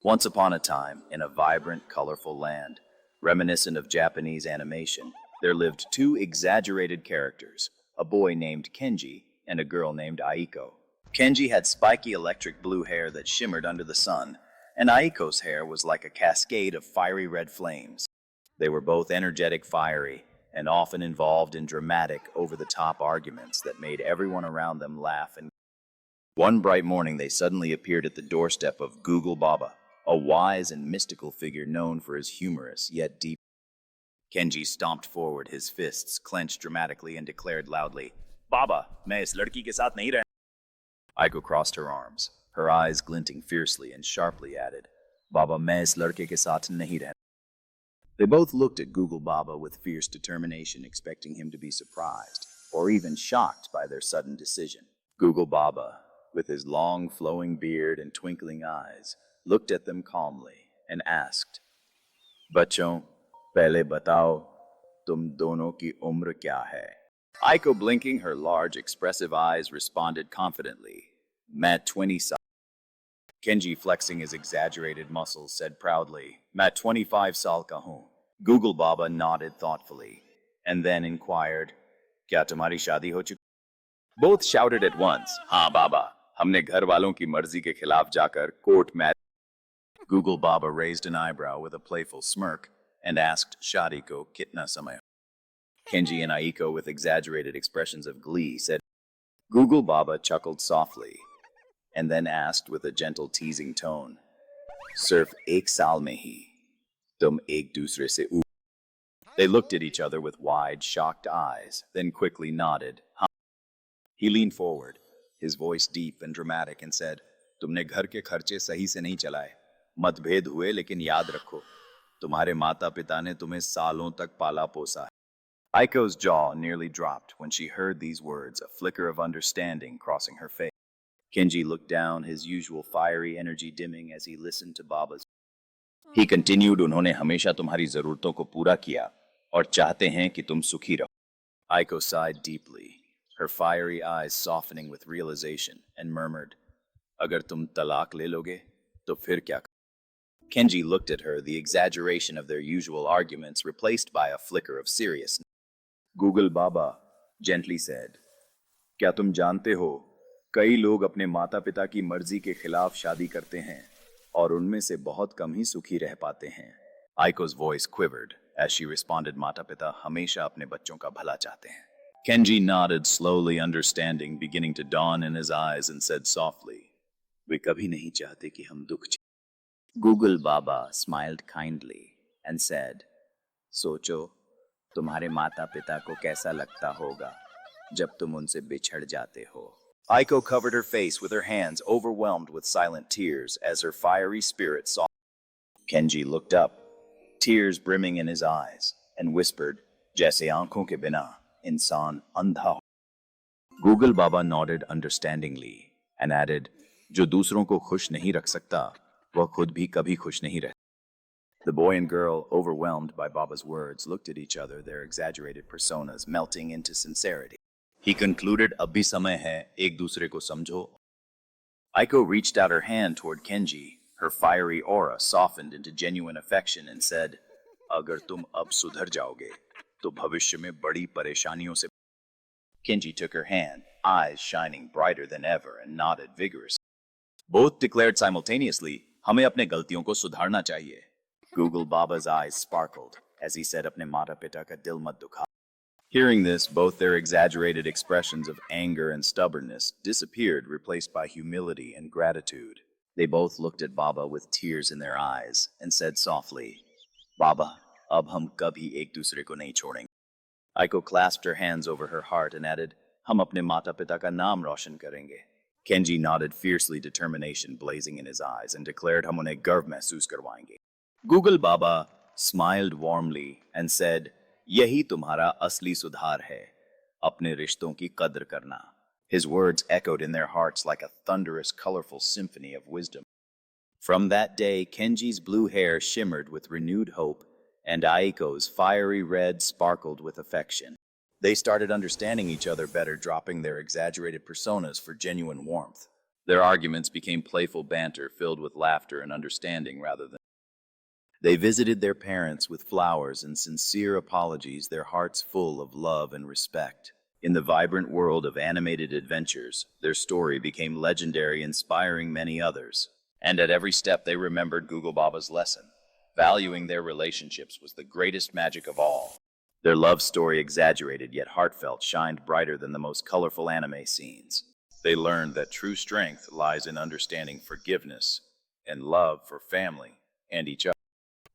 Once upon a time, in a vibrant, colorful land, reminiscent of Japanese animation, there lived two exaggerated characters, a boy named Kenji and a girl named Aiko. Kenji had spiky electric blue hair that shimmered under the sun, and Aiko's hair was like a cascade of fiery red flames. They were both energetic, fiery, and often involved in dramatic, over-the-top arguments that made everyone around them laugh. And one bright morning, they suddenly appeared at the doorstep of Google Baba, a wise and mystical figure known for his humorous yet deep. Kenji stomped forward, his fists clenched dramatically, and declared loudly, "Baba, main is ladki ke saath nahi rehna." Aiko crossed her arms, her eyes glinting fiercely, and sharply added, "Baba, main is ladke ke saath nahi rehna." They both looked at Google Baba with fierce determination, expecting him to be surprised or even shocked by their sudden decision. Google Baba, with his long flowing beard and twinkling eyes, looked at them calmly and asked, "Bachon, pehle batao, tum dono ki umr kya hai?" Aiko, blinking her large, expressive eyes, responded confidently, "Main 20 saal." Kenji, flexing his exaggerated muscles, said proudly, "Main 25 saal ka hoon." Google Baba nodded thoughtfully and then inquired, "Kya tumhari shaadi ho chuki?" Both shouted at once, "Haan Baba, हमने घर वालों की मर्जी के खिलाफ जाकर court में." Google Baba raised an eyebrow with a playful smirk and asked Shadi ko kitna samay. Kenji and Aiko, with exaggerated expressions of glee, said. Google Baba chuckled softly and then asked with a gentle teasing tone, "Sirf ek saal mein hi, tum ek dusre se u." They looked at each other with wide, shocked eyes, then quickly nodded. He leaned forward, his voice deep and dramatic, and said, "तुमने घर के खर्चे सही से नहीं चलाए, मतभेद हुए, लेकिन याद रखो, तुम्हारे माता पिता ने तुम्हें सालों तक पाला पोसा है." Aiko's jaw nearly dropped when she heard these words, a flicker of understanding crossing her face. Kenji looked down, his usual fiery energy dimming as he listened to Baba's. He continued, "उन्होंने हमेशा तुम्हारी जरूरतों को पूरा किया और चाहते हैं कि तुम सुखी रहो." Aiko sighed deeply, her fiery eyes softening with realization, and murmured, "Agar tum talaq le loge, to fir kya?" Kenji looked at her, the exaggeration of their usual arguments replaced by a flicker of seriousness. Google Baba gently said, "क्या तुम जानते हो, कई लोग अपने माता पिता की मर्जी के खिलाफ शादी करते हैं और उनमें से बहुत कम ही सुखी रह पाते हैं." Aiko's voice quivered as she responded, "माता पिता हमेशा अपने बच्चों का भला चाहते हैं." Kenji nodded slowly, understanding beginning to dawn in his eyes, and said softly, "वे कभी नहीं चाहते कि हम दुख झेलें." Google Baba smiled kindly and said, "सोचो, तुम्हारे माता पिता को कैसा लगता होगा जब तुम उनसे बिछड़ जाते हो." Aiko covered her face with her hands, overwhelmed with silent tears as her fiery spirit saw. Kenji looked up, tears brimming in his eyes, and whispered, "Jaise aankhon ke bina insaan andha ho." Google Baba nodded understandingly and added, "जो दूसरों को खुश नहीं रख सकता, वह खुद भी कभी खुश नहीं रहता." The boy and girl, overwhelmed by Baba's words, looked at each other, their exaggerated personas melting into sincerity. He concluded, "Abhi samay hai, ek dusre ko samjho." Aiko reached out her hand toward Kenji, her fiery aura softened into genuine affection, and said, "Agar tum ab sudhar jaoge, to bhavishya mein badi pareshaniyon se." Kenji took her hand, eyes shining brighter than ever, and nodded vigorously. Both declared simultaneously, "Hame apne galtiyon ko sudharna chahiye." Google Baba's eyes sparkled as he said, "Apne mata pita ka dil mat dukha." Hearing this, both their exaggerated expressions of anger and stubbornness disappeared, replaced by humility and gratitude. They both looked at Baba with tears in their eyes and said softly, "Baba, ab hum kabhi ek dusre ko nahi chhodenge." Aiko clasped her hands over her heart and added, "Hum apne mata pita ka naam roshan karenge." Kenji nodded fiercely, determination blazing in his eyes, and declared, "Hum unhe garv mehsoos karwayenge." Google Baba smiled warmly and said, "Yahi tumhara asli sudhar hai, apne rishton ki qadr karna." His words echoed in their hearts like a thunderous, colorful symphony of wisdom. From that day, Kenji's blue hair shimmered with renewed hope, and Aiko's fiery red sparkled with affection. They started understanding each other better, dropping their exaggerated personas for genuine warmth. Their arguments became playful banter filled with laughter and understanding rather than. They visited their parents with flowers and sincere apologies, their hearts full of love and respect. In the vibrant world of animated adventures, their story became legendary, inspiring many others. And at every step they remembered Google Baba's lesson. Valuing their relationships was the greatest magic of all. Their love story, exaggerated yet heartfelt, shined brighter than the most colorful anime scenes. They learned that true strength lies in understanding forgiveness and love for family and each other.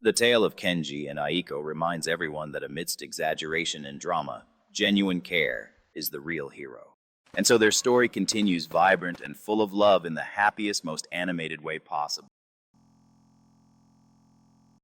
The tale of Kenji and Aiko reminds everyone that amidst exaggeration and drama, genuine care is the real hero. And so their story continues vibrant and full of love in the happiest, most animated way possible.